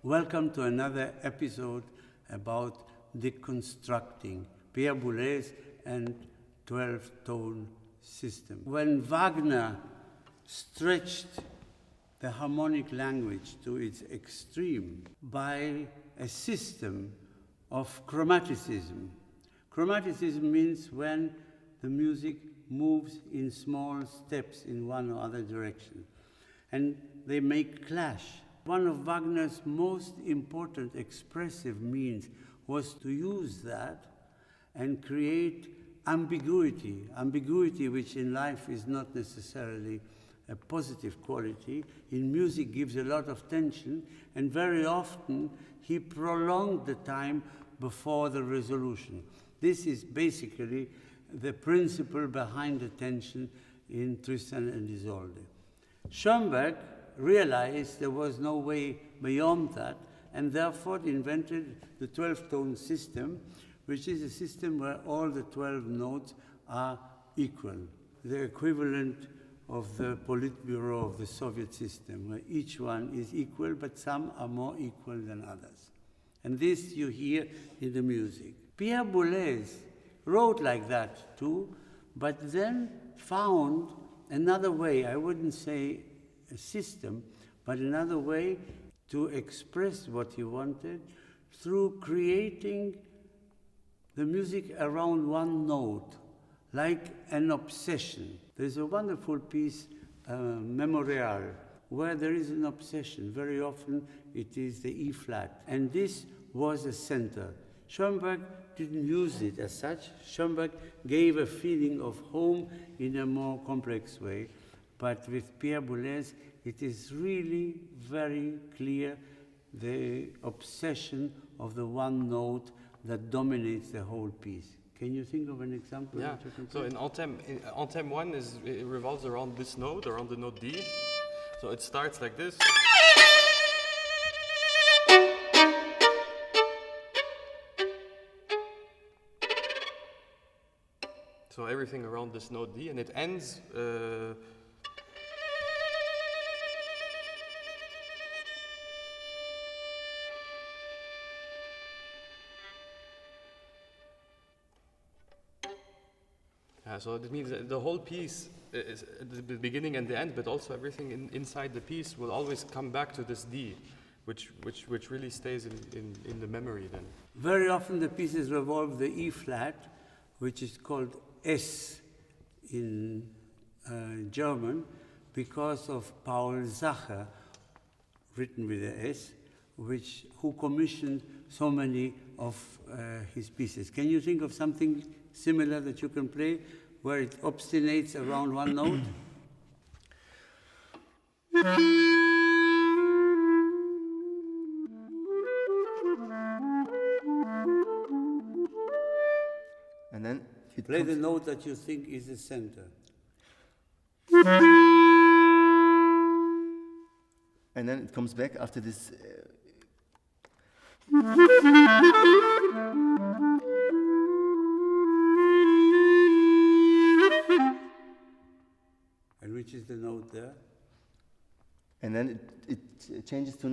Welcome to another episode about deconstructing Pierre Boulez and 12-tone system. When Wagner stretched the harmonic language to its extreme by a system of chromaticism. Chromaticism means when the music moves in small steps in one or other direction, and they make clash. One of Wagner's most important expressive means was to use that and create ambiguity which in life is not necessarily a positive quality. In music gives a lot of tension, and very often he prolonged the time before the resolution. This is basically the principle behind the tension in Tristan and Isolde. Schoenberg realized there was no way beyond that, and therefore invented the 12-tone system, which is a system where all the 12 notes are equal, the equivalent of the Politburo of the Soviet system, where each one is equal, but some are more equal than others. And this you hear in the music. Pierre Boulez wrote like that too, but then found another way, I wouldn't say a system, but another way to express what he wanted through creating the music around one note, like an obsession. There's a wonderful piece, Memorial, where there is an obsession. Very often it is the E flat, and this was a center. Schoenberg didn't use it as such. Schoenberg gave a feeling of home in a more complex way. But with Pierre Boulez, it is really very clear the obsession of the one note that dominates the whole piece. Can you think of an example? Yeah, so in Anthem 1 it revolves around this note, around the note D. So it starts like this. So everything around this note D, and it ends so that means that the whole piece, is the beginning and the end, but also everything inside the piece will always come back to this D, which really stays in the memory then. Very often the pieces revolve the E flat, which is called S in German, because of Paul Zacher, written with a S, who commissioned so many of his pieces. Can you think of something similar that you can play, where it obstinates around one note? And then play the note that you think is the center. And then it comes back after this. And which is the note there? And then it changes to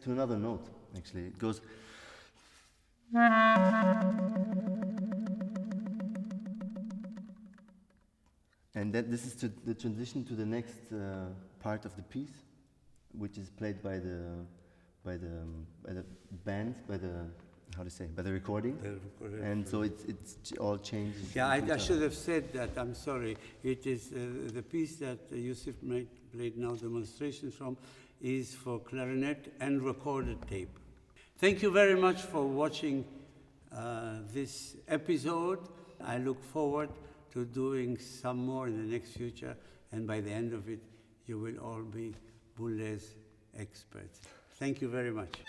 another note. Actually, it goes. And then this is the transition to the next part of the piece, which is played by the band, by the recording. And so it all changes. Yeah, I should have said that. I'm sorry. It is the piece that Yusuf played now demonstrations from is for clarinet and recorded tape. Thank you very much for watching this episode. I look forward to doing some more in the next future, and by the end of it, you will all be Boulez experts. Thank you very much.